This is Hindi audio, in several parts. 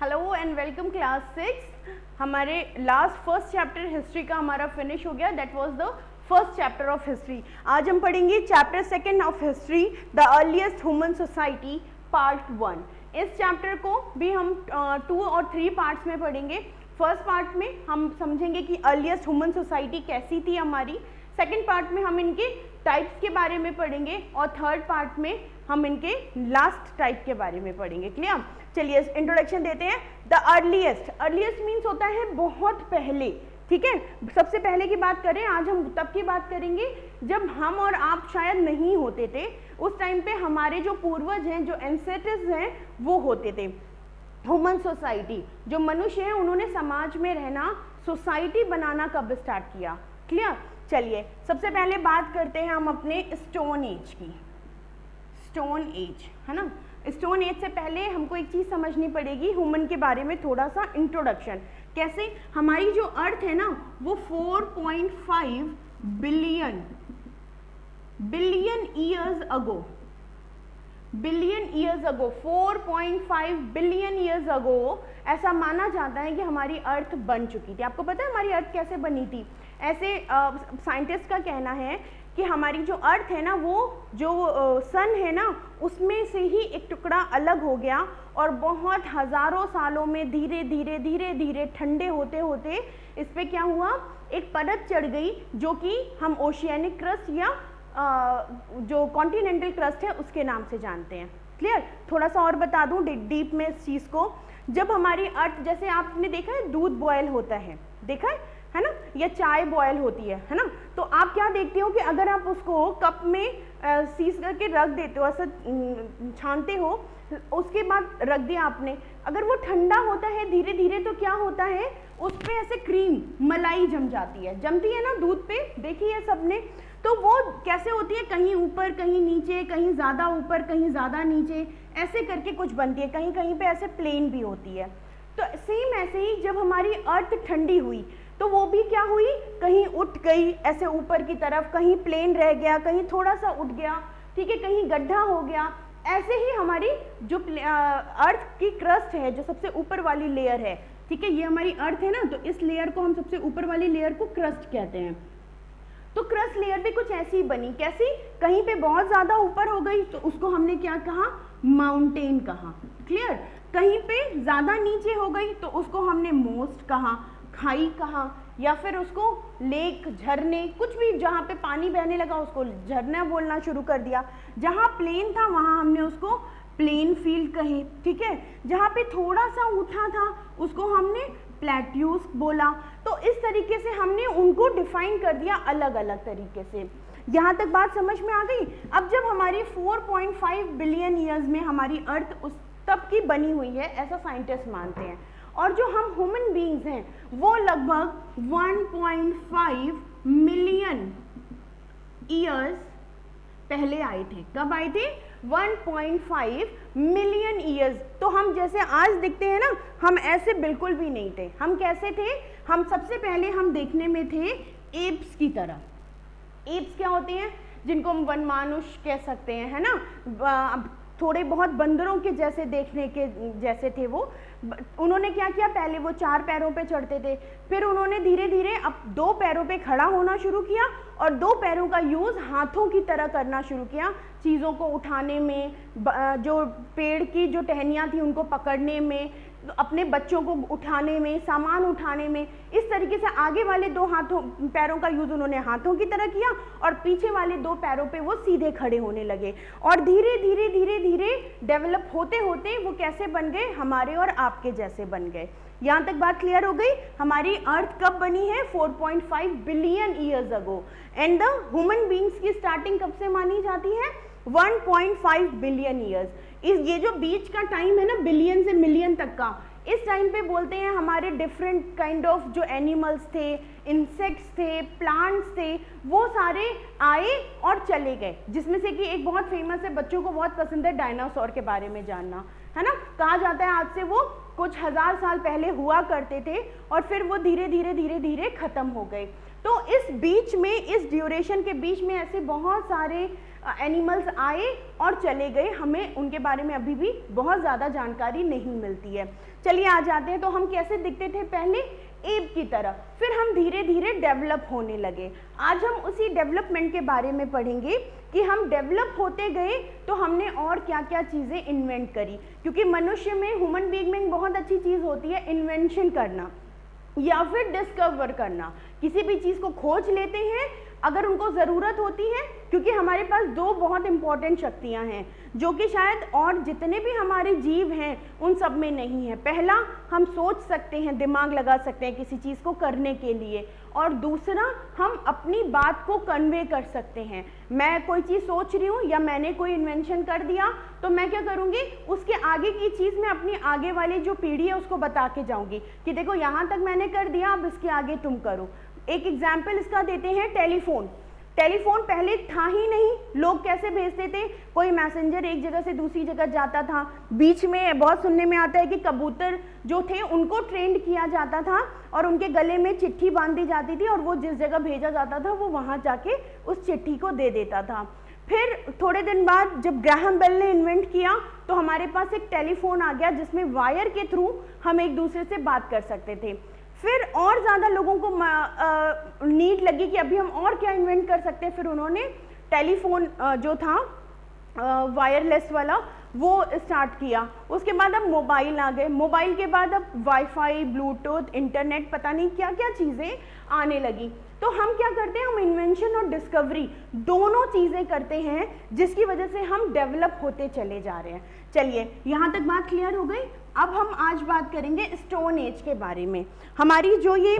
Hello and welcome class 6। हमारे लास्ट फर्स्ट चैप्टर हिस्ट्री का हमारा फिनिश हो गया। That was the first chapter of history. आज हम पढ़ेंगे chapter second of history, the earliest human society part 1। इस चैप्टर को भी हम 2 और 3 पार्ट्स में पढ़ेंगे। फर्स्ट पार्ट में हम समझेंगे कि अर्लीस्ट ह्यूमन सोसाइटी कैसी थी हमारी, सेकेंड पार्ट में हम इनके टाइप्स के बारे में पढ़ेंगे और थर्ड पार्ट में हम इनके लास्ट टाइप के बारे में पढ़ेंगे। क्लियर? चलिए इंट्रोडक्शन देते हैं। द अर्लीस्ट मीन्स होता है बहुत पहले। ठीक है, सबसे पहले की बात करें, आज हम तब की बात करेंगे जब हम और आप शायद नहीं होते थे। उस टाइम पे हमारे जो पूर्वज हैं, जो एंसेस्टर्स हैं, वो होते थे। ह्यूमन सोसाइटी, जो मनुष्य हैं उन्होंने समाज में रहना, सोसाइटी बनाना कब स्टार्ट किया? क्लियर? चलिए सबसे पहले बात करते हैं हम अपने स्टोन एज की। स्टोन एज है ना, स्टोन एज से पहले हमको एक चीज समझनी पड़ेगी ह्यूमन के बारे में, थोड़ा सा इंट्रोडक्शन। कैसे? हमारी जो अर्थ है ना वो 4.5 billion years ago 4.5 billion years ago ऐसा माना जाता है कि हमारी अर्थ बन चुकी थी। आपको पता है हमारी अर्थ कैसे बनी थी? ऐसे साइंटिस्ट का कहना है कि हमारी जो अर्थ है ना, वो जो सन है ना, उसमें से ही एक टुकड़ा अलग हो गया और बहुत हजारों सालों में धीरे धीरे ठंडे होते होते इस पे क्या हुआ, एक परत चढ़ गई जो कि हम ओशियानिक क्रस्ट या जो कॉन्टिनेंटल क्रस्ट है उसके नाम से जानते हैं। क्लियर? थोड़ा सा और बता दूं डीप में इस चीज को। जब हमारी अर्थ, जैसे आपने देखा है दूध बॉयल होता है, देखा है ना, या चाय बॉयल होती है ना, तो आप क्या देखते हो कि अगर आप उसको कप में सीस करके रख देते हो, ऐसा छानते हो, उसके बाद रख दिया आपने, अगर वो ठंडा होता है धीरे धीरे तो क्या होता है, उस पे ऐसे क्रीम मलाई जमती है ना दूध पे, देखी है सबने। तो वो कैसे होती है, कहीं ऊपर कहीं नीचे, कहीं ज़्यादा ऊपर कहीं ज़्यादा नीचे, ऐसे करके कुछ बनती है, कहीं कहीं पे ऐसे प्लेन भी होती है। तो सेम ऐसे ही जब हमारी अर्थ ठंडी हुई तो वो भी क्या हुई, कहीं उठ गई ऐसे ऊपर की तरफ, कहीं प्लेन रह गया, कहीं थोड़ा सा उठ गया, ठीक है, कहीं गड्ढा हो गया। ऐसे ही हमारी जो अर्थ की क्रस्ट है, जो सबसे ऊपर वाली लेयर है, ठीक है, ये हमारी अर्थ है ना, तो इस लेयर को हम सबसे ऊपर वाली लेयर को क्रस्ट कहते हैं। तो क्रस्ट लेयर भी कुछ ऐसी बनी, कैसी, कहीं पे बहुत ज्यादा ऊपर हो गई तो उसको हमने क्या कहा, माउंटेन कहा। क्लियर? कहीं पे ज्यादा नीचे हो गई तो उसको हमने मोस्ट कहा, खाई कहा, या फिर उसको लेक, झरने, कुछ भी जहाँ पे पानी बहने लगा उसको झरना बोलना शुरू कर दिया। जहाँ प्लेन था वहाँ हमने उसको प्लेन फील्ड कहे, ठीक है। जहाँ पे थोड़ा सा उठा था उसको हमने प्लेट्यूस बोला। तो इस तरीके से हमने उनको डिफाइन कर दिया अलग अलग तरीके से। यहाँ तक बात समझ में आ गई? अब जब हमारी 4.5 बिलियन ईयर्स में हमारी अर्थ उस तब की बनी हुई है ऐसा साइंटिस्ट मानते हैं, और जो हम ह्यूमन बीइंग्स हैं वो लगभग 1.5 मिलियन ईयर्स पहले आए थे। कब आए थे? 1.5 मिलियन ईयर्स। तो हम जैसे आज दिखते हैं ना, हम ऐसे बिल्कुल भी नहीं थे। हम कैसे थे? हम सबसे पहले हम देखने में थे एप्स की तरह। एप्स क्या होते हैं? जिनको हम वनमानुष कह सकते हैं, है ना, थोड़े बहुत बंदरों के जैसे देखने के जैसे थे वो। उन्होंने क्या किया, पहले वो 4 पैरों पे चढ़ते थे, फिर उन्होंने धीरे धीरे अब 2 पैरों पे खड़ा होना शुरू किया और 2 पैरों का यूज हाथों की तरह करना शुरू किया, चीज़ों को उठाने में, जो पेड़ की जो टहनियाँ थी उनको पकड़ने में, अपने बच्चों को उठाने में, सामान उठाने में। इस तरीके से आगे वाले 2 पैरों का यूज उन्होंने हाथों की तरह किया और पीछे वाले 2 पैरों पे वो सीधे खड़े होने लगे, और धीरे धीरे डेवलप होते होते वो कैसे बन गए, हमारे और आपके जैसे बन गए। यहाँ तक बात क्लियर हो गई? हमारी अर्थ कब बनी है? 4.5 billion years ago. And the human beings की स्टार्टिंग कब से मानी जाती है? 1.5 बिलियन ईयर्स। ये जो बीच का टाइम है ना, बिलियन से मिलियन तक का, इस टाइम पे बोलते हैं हमारे डिफरेंट काइंड ऑफ जो एनिमल्स थे, इंसेक्ट्स थे, प्लांट्स थे, वो सारे आए और चले गए। जिसमें से कि एक बहुत फेमस है, बच्चों को बहुत पसंद है, डायनासोर के बारे में जानना, है ना। कहा जाता है आज से वो कुछ 1000 साल पहले हुआ करते थे और फिर वो धीरे धीरे खत्म हो गए। तो इस बीच में, इस ड्यूरेशन के बीच में ऐसे बहुत सारे एनिमल्स आए और चले गए, हमें उनके बारे में अभी भी बहुत ज़्यादा जानकारी नहीं मिलती है। चलिए आ जाते हैं, तो हम कैसे दिखते थे पहले, एप की तरह, फिर हम धीरे धीरे डेवलप होने लगे। आज हम उसी डेवलपमेंट के बारे में पढ़ेंगे कि हम डेवलप होते गए तो हमने और क्या क्या चीज़ें इन्वेंट करी, क्योंकि मनुष्य में, ह्यूमन बीइंग में बहुत अच्छी चीज़ होती है इन्वेंशन करना या फिर डिस्कवर करना। किसी भी चीज़ को खोज लेते हैं अगर उनको ज़रूरत होती है, क्योंकि हमारे पास दो बहुत इंपॉर्टेंट शक्तियां हैं जो कि शायद और जितने भी हमारे जीव हैं उन सब में नहीं है। पहला, हम सोच सकते हैं, दिमाग लगा सकते हैं किसी चीज़ को करने के लिए, और दूसरा, हम अपनी बात को कन्वे कर सकते हैं। मैं कोई चीज़ सोच रही हूँ या मैंने कोई इन्वेंशन कर दिया, तो मैं क्या करूँगी, उसके आगे की चीज़ मैं अपनी आगे वाली जो पीढ़ी है उसको बता के जाऊँगी कि देखो यहाँ तक मैंने कर दिया, अब इसके आगे तुम करो। एक एग्जाम्पल इसका देते हैं, टेलीफोन। टेलीफोन पहले था ही नहीं, लोग कैसे भेजते थे, कोई मैसेंजर एक जगह से दूसरी जगह जाता था। बीच में बहुत सुनने में आता है कि कबूतर जो थे उनको ट्रेंड किया जाता था और उनके गले में चिट्ठी बांध दी जाती थी और वो जिस जगह भेजा जाता था वो वहाँ जाके उस चिट्ठी को दे देता था। फिर थोड़े दिन बाद जब ग्राहम बेल ने इन्वेंट किया तो हमारे पास एक टेलीफोन आ गया जिसमें वायर के थ्रू हम एक दूसरे से बात कर सकते थे। फिर और ज़्यादा लोगों को नीड लगी कि अभी हम और क्या इन्वेंट कर सकते हैं, फिर उन्होंने टेलीफोन जो था वायरलेस वाला वो स्टार्ट किया। उसके बाद अब मोबाइल आ गए, मोबाइल के बाद अब वाईफाई, ब्लूटूथ, इंटरनेट, पता नहीं क्या क्या चीज़ें आने लगी। तो हम क्या करते हैं, हम इन्वेंशन और डिस्कवरी दोनों चीज़ें करते हैं जिसकी वजह से हम डेवलप होते चले जा रहे हैं। चलिए यहाँ तक बात क्लियर हो गई। अब हम आज बात करेंगे स्टोन एज के बारे में। हमारी जो ये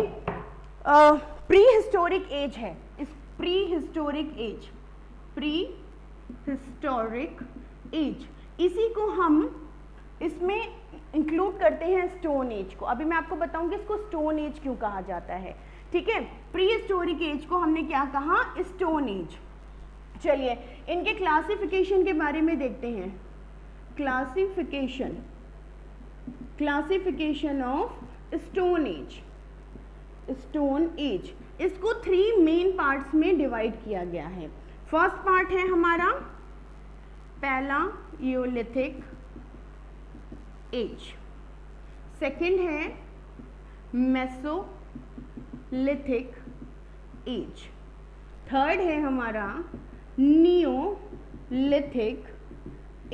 प्री हिस्टोरिक एज है, इस प्री हिस्टोरिक एज, इसी को हम इसमें इंक्लूड करते हैं स्टोन एज को। अभी मैं आपको बताऊंगी इसको स्टोन एज क्यों कहा जाता है, ठीक है। प्री हिस्टोरिक एज को हमने क्या कहा, स्टोन एज। चलिए इनके क्लासिफिकेशन के बारे में देखते हैं। क्लासिफिकेशन ऑफ स्टोन एज, इसको 3 मेन पार्ट्स में डिवाइड किया गया है। फर्स्ट पार्ट है हमारा पैलायोलिथिक एज, सेकंड है मेसोलिथिक एज, थर्ड है हमारा neolithic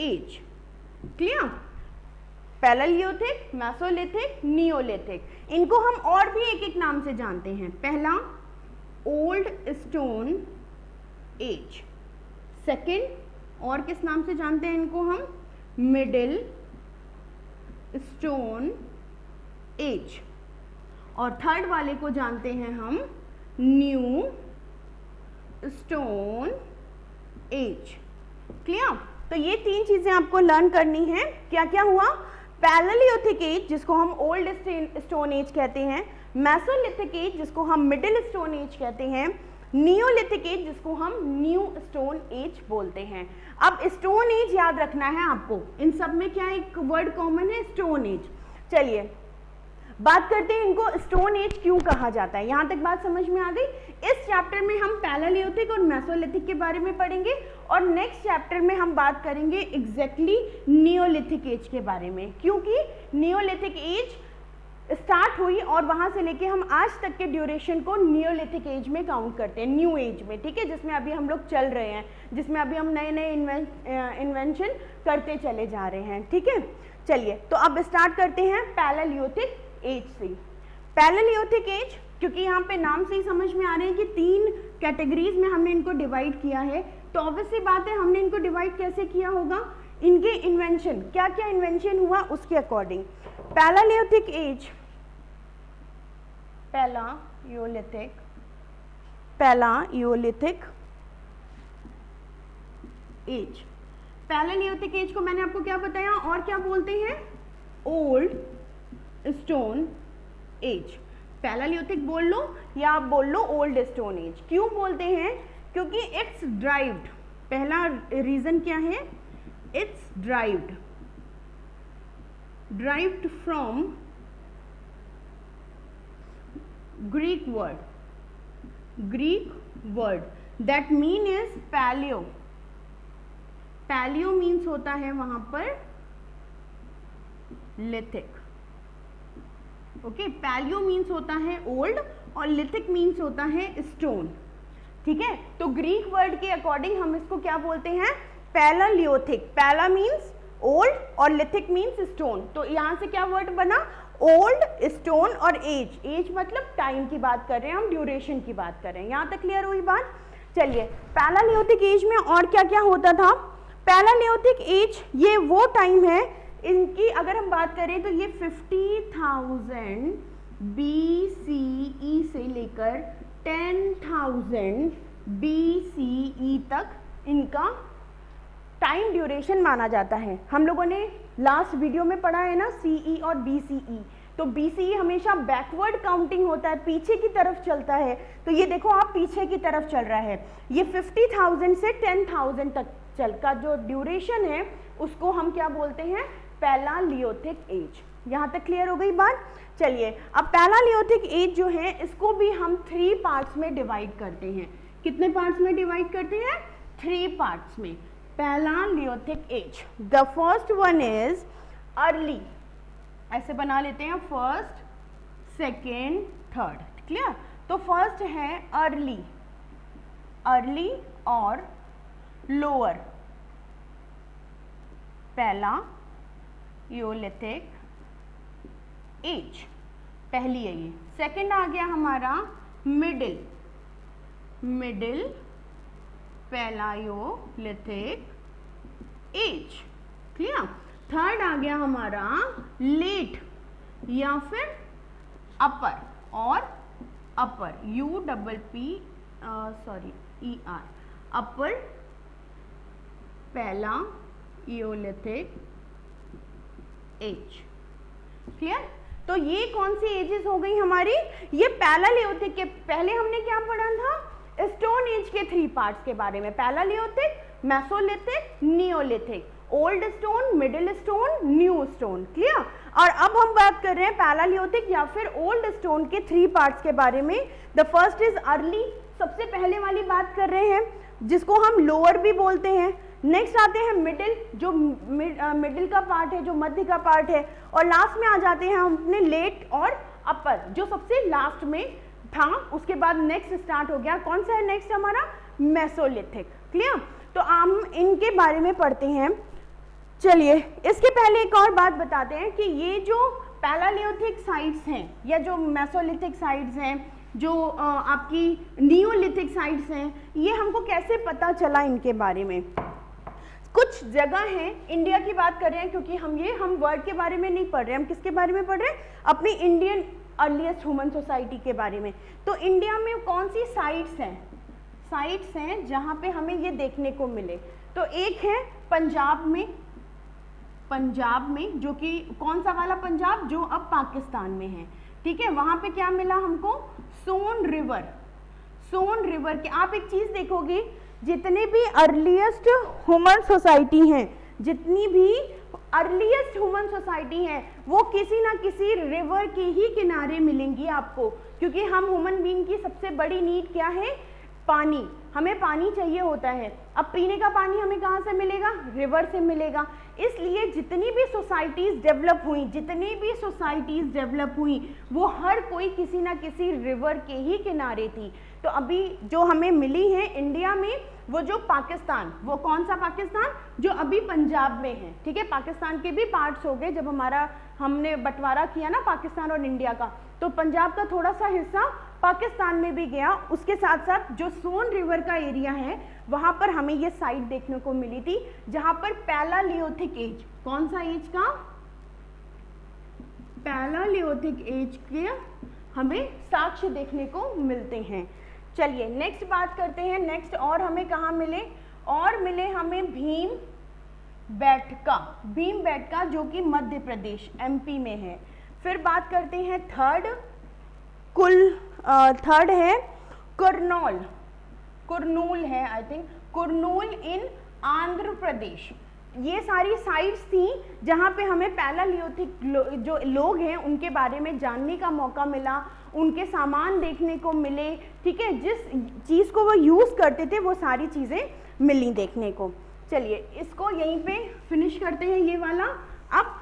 age. Clear? Palaeolithic, mesolithic, neolithic, इनको हम और भी एक एक नाम से जानते हैं। पहला ओल्ड स्टोन एज, सेकंड और किस नाम से जानते हैं इनको हम, मिडिल स्टोन एज, और थर्ड वाले को जानते हैं हम न्यू स्टोन एज। क्लियर? तो ये 3 चीजें आपको लर्न करनी है। क्या क्या हुआ, पैलेलियोथिक एज जिसको हम ओल्ड स्टोन एज कहते हैं, मेसोलिथिक एज जिसको हम मिडिल स्टोन एज कहते हैं, नियोलिथिक एज जिसको हम न्यू स्टोन एज बोलते हैं। अब स्टोन एज याद रखना है आपको, इन सब में क्या एक वर्ड कॉमन है, स्टोन एज। चलिए बात करते हैं इनको स्टोन एज क्यों कहा जाता है। यहां तक बात समझ में आ गई? इस चैप्टर में हम पैलेलियोथिक और मेसोलिथिक के बारे में पढ़ेंगे और नेक्स्ट चैप्टर में हम बात करेंगे एग्जैक्टली नियोलिथिक एज के बारे में, क्योंकि नियोलिथिक एज स्टार्ट हुई और वहां से लेके हम आज तक के ड्यूरेशन को नियोलिथिक एज में काउंट करते हैं, न्यू एज में, ठीक है, जिसमें अभी हम लोग चल रहे हैं, जिसमें अभी हम नए नए इन्वेंशन करते चले जा रहे हैं, ठीक है। चलिए तो अब स्टार्ट करते हैं पैलेलियोथिक एज से। पैलेलियोथिक एज, क्योंकि यहाँ पे नाम से ही समझ में आ रहे हैं कि 3 कैटेगरीज में हमने इनको डिवाइड किया है, तो ऑब्वियस सी बात है हमने इनको डिवाइड कैसे किया होगा, इनके इन्वेंशन, क्या क्या इन्वेंशन हुआ उसके अकॉर्डिंग। पैलेलियोथिक एज, पैलायोलिथिक एज, पैलेलियोथिक एज को मैंने आपको क्या बताया और क्या बोलते हैं, ओल्ड स्टोन एज। पैलेलियोथिक बोल लो या आप बोल लो ओल्ड स्टोन एज। क्यों बोलते हैं, क्योंकि इट्स ड्राइव्ड, पहला रीजन क्या है, it's derived from Greek word that mean is paleo, paleo means होता है वहां पर लिथिक, ओके। पैलियो मीन्स होता है ओल्ड और लिथिक मीन्स होता है स्टोन, ठीक है। तो ग्रीक वर्ड के अकॉर्डिंग हम इसको क्या बोलते हैं, पैलालियोथिक। पैला मीन्स ओल्ड और लिथिक मीन्स स्टोन। तो यहां से क्या वर्ड बना, ओल्ड, स्टोन और एज। एज मतलब टाइम की बात कर रहे हैं हम, ड्यूरेशन की बात कर रहे हैं। यहां तक क्लियर हुई बात। चलिए, पैलालियोथिक एज में और क्या क्या होता था। पैलालियोथिक एज ये वो टाइम है, इनकी अगर हम बात करें तो ये 50,000 BCE से लेकर 10,000 BCE तक इनका टाइम ड्यूरेशन माना जाता है। हम लोगों ने लास्ट वीडियो में पढ़ा है ना CE और BCE। तो BCE हमेशा बैकवर्ड काउंटिंग होता है, पीछे की तरफ चलता है। तो ये देखो आप, पीछे की तरफ चल रहा है। ये 50,000 से 10,000 तक चल का जो ड्यूरेशन है उसको हम क्या बोलते हैं, पैलालियोथिक एज। यहाँ तक क्लियर हो गई बात। चलिए, अब पैलालियोथिक एज जो है इसको भी हम 3 पार्ट्स में डिवाइड करते हैं। कितने पार्ट्स में डिवाइड करते हैं, 3 पार्ट्स में। Palaeolithic age, the first one is early, ऐसे बना लेते हैं, फर्स्ट, सेकेंड, थर्ड, क्लियर। तो फर्स्ट है अर्ली, अर्ली और लोअर पैलालियोथिक एज, पहली है ये। सेकेंड आ गया हमारा middle, middle palaeolithic age, clear. Third आ गया हमारा लेट या फिर अपर और upper, UPPER, upper palaeolithic age, clear. तो ये कौन सी एजेस हो गई हमारी, ये पैलालियोथिक के पहले हमने क्या पढ़ा था, स्टोन एज के 3 पार्ट्स के बारे में, palaeolithic, mesolithic, neolithic, old stone, middle stone, new stone, clear. और अब हम बात कर रहे हैं पैलालियोथिक या फिर ओल्ड स्टोन के 3 पार्ट्स के बारे में। द फर्स्ट इज अर्ली, सबसे पहले वाली बात कर रहे हैं, जिसको हम लोअर भी बोलते हैं। नेक्स्ट आते हैं मिडिल, जो मिडिल का पार्ट है, जो मध्य का पार्ट है। और लास्ट में आ जाते हैं हम अपने लेट और अपर, जो सबसे लास्ट में था। उसके बाद नेक्स्ट स्टार्ट हो गया, कौन सा है नेक्स्ट हमारा, मेसोलिथिक, क्लियर। तो हम इनके बारे में पढ़ते हैं। चलिए, इसके पहले एक और बात बताते हैं कि ये जो पैलालियोथिक साइट्स हैं या जो मेसोलिथिक साइट्स हैं, जो आपकी नियोलिथिक साइट्स हैं, ये हमको कैसे पता चला इनके बारे में। कुछ जगह है, इंडिया की बात कर रहे हैं क्योंकि हम वर्ल्ड के बारे में नहीं पढ़ रहे, हम किसके बारे में पढ़ रहे हैं, अपनी इंडियन अर्लीस्ट ह्यूमन सोसाइटी के बारे में। तो इंडिया में कौन सी साइट्स हैं जहाँ पे हमें ये देखने को मिले। तो एक है पंजाब में, जो कि कौन सा वाला पंजाब, जो अब पाकिस्तान में है, ठीक है। वहाँ पे क्या मिला हमको, सोन रिवर के। आप एक चीज़ देखोगे, जितने भी अर्लीस्ट ह्यूमन सोसाइटी हैं, जितनी भी अर्लीस्ट ह्यूमन सोसाइटी हैं, वो किसी ना किसी रिवर के ही किनारे मिलेंगी आपको। क्योंकि हम ह्यूमन बीइंग की सबसे बड़ी नीड क्या है, पानी। हमें पानी चाहिए होता है। अब पीने का पानी हमें कहाँ से मिलेगा, रिवर से मिलेगा। इसलिए जितनी भी सोसाइटीज़ डेवलप हुई वो हर कोई किसी ना किसी रिवर के ही किनारे थी। तो अभी जो हमें मिली है इंडिया में, वो जो पाकिस्तान, वो कौन सा पाकिस्तान, जो अभी पंजाब में है, ठीक है। पाकिस्तान के भी पार्ट्स हो गए, जब हमने बंटवारा किया ना पाकिस्तान और इंडिया का, तो पंजाब का थोड़ा सा हिस्सा पाकिस्तान में भी गया। उसके साथ साथ जो सोन रिवर का एरिया है, वहाँ पर हमें ये साइट देखने को मिली थी, जहाँ पर पैलालियोथिक एज, कौन सा एज का, पैलालियोथिक एज के हमें साक्ष्य देखने को मिलते हैं। चलिए नेक्स्ट बात करते हैं। नेक्स्ट और हमें कहाँ मिले, और मिले हमें भीमबेटका, जो कि मध्य प्रदेश MP में है। फिर बात करते हैं थर्ड है कुरनूल है, आई थिंक कुरनूल इन आंध्र प्रदेश। ये सारी साइट्स थी जहाँ पे हमें पैलालियोथिक जो लोग हैं उनके बारे में जानने का मौका मिला, उनके सामान देखने को मिले, ठीक है। जिस चीज़ को वो यूज़ करते थे वो सारी चीज़ें मिली देखने को। चलिए इसको यहीं पे फिनिश करते हैं ये वाला। अब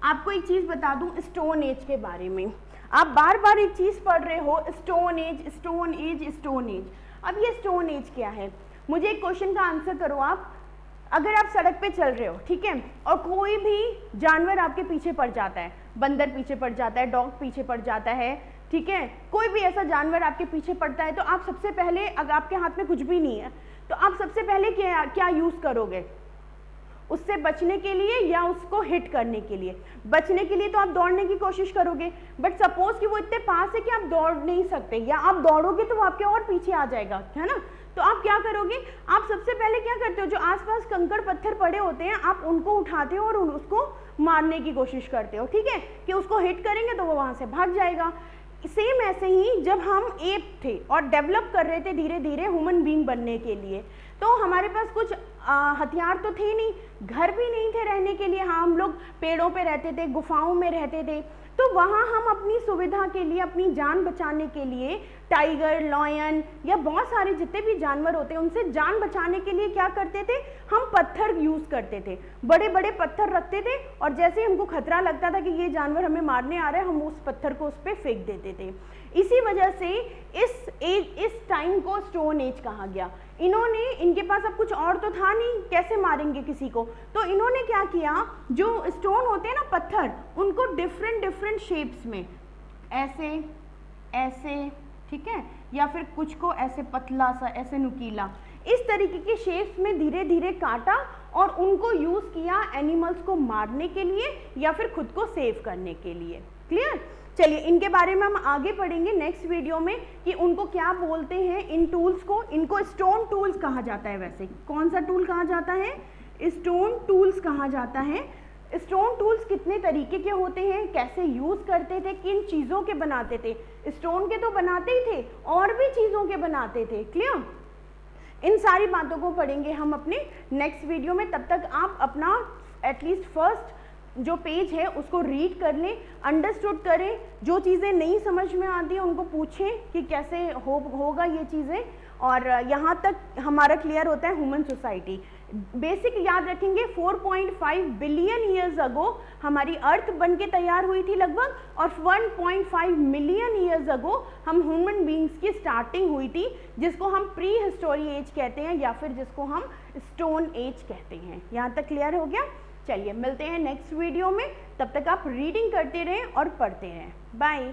आपको एक चीज़ बता दूं स्टोन एज के बारे में। आप बार बार एक चीज़ पढ़ रहे हो, stone age stone age stone age. अब ये स्टोन एज क्या है? मुझे एक क्वेश्चन का आंसर करो आप। अगर आप सड़क पे चल रहे हो, ठीक है, और कोई भी जानवर आपके पीछे पड़ जाता है, बंदर पीछे पड़ जाता है, डॉग पीछे पड़ जाता है, ठीक है, कोई भी ऐसा जानवर आपके पीछे पड़ता है, तो आप सबसे पहले, अगर आपके हाथ में कुछ भी नहीं है, तो आप सबसे पहले क्या यूज़ करोगे? उससे बचने के लिए या उसको हिट करने के लिए? बचने के लिए तो आप दौड़ने की कोशिश करोगे, बट सपोज कि वो इतने पास है कि आप दौड़ नहीं सकते, या आप दौड़ोगे तो वो आपके और पीछे आ जाएगा, है ना? तो आप क्या करोगे? आप सबसे पहले क्या करते हो, जो आसपास कंकड़ पत्थर पड़े होते हैं आप उनको उठाते हो और उसको मारने की कोशिश करते हो, ठीक है, कि उसको हिट करेंगे तो वो वहां से भाग जाएगा। सेम ऐसे ही जब हम एप थे और डेवलप कर रहे थे धीरे धीरे ह्यूमन बीइंग बनने के लिए, तो हमारे पास कुछ हथियार तो थे नहीं, घर भी नहीं थे रहने के लिए। हाँ, हम लोग पेड़ों पे रहते थे, गुफाओं में रहते थे, तो वहाँ हम अपनी सुविधा के लिए, अपनी जान बचाने के लिए टाइगर, लॉयन या बहुत सारे जितने भी जानवर होते हैं उनसे जान बचाने के लिए क्या करते थे? हम पत्थर यूज़ करते थे, बड़े बड़े पत्थर रखते थे, और जैसे हमको खतरा लगता था कि ये जानवर हमें मारने आ रहा है, हम उस पत्थर को उस पर फेंक देते थे। इसी वजह से इस टाइम को स्टोन एज कहा गया। इनके पास अब कुछ और तो था नहीं, कैसे मारेंगे किसी को, तो इन्होंने क्या किया, जो स्टोन होते हैं ना, पत्थर, उनको डिफरेंट शेप्स में, ऐसे ऐसे, ठीक है, या फिर कुछ को ऐसे पतला सा, ऐसे नुकीला, इस तरीके के शेप्स में धीरे धीरे काटा और उनको यूज किया एनिमल्स को मारने के लिए या फिर खुद को सेव करने के लिए। क्लियर? चलिए इनके बारे में हम आगे पढ़ेंगे नेक्स्ट वीडियो में कि उनको क्या बोलते हैं, इन टूल्स को। इनको स्टोन टूल्स कहा जाता है। वैसे कौन सा टूल कहा जाता है? स्टोन टूल्स कहा जाता है। स्टोन टूल्स कितने तरीके के होते हैं, कैसे यूज करते थे, किन चीज़ों के बनाते थे? स्टोन के तो बनाते ही थे, और भी चीज़ों के बनाते थे। क्लियर? इन सारी बातों को पढ़ेंगे हम अपने नेक्स्ट वीडियो में। तब तक आप अपना एटलीस्ट फर्स्ट जो पेज है उसको रीड कर लें, अंडरस्टूड करें, जो चीज़ें नहीं समझ में आती हैं उनको पूछें कि कैसे होगा ये चीज़ें, और यहाँ तक हमारा क्लियर होता है ह्यूमन सोसाइटी। बेसिक याद रखेंगे, 4.5 बिलियन ईयर्स अगो हमारी अर्थ बन के तैयार हुई थी लगभग, और 1.5 मिलियन ईयर्स अगो हम ह्यूमन बींग्स की स्टार्टिंग हुई थी, जिसको हम प्री हिस्टोरी एज कहते हैं या फिर जिसको हम स्टोन एज कहते हैं। यहाँ तक क्लियर हो गया? चलिए मिलते हैं नेक्स्ट वीडियो में, तब तक आप रीडिंग करते रहें और पढ़ते रहें। बाय।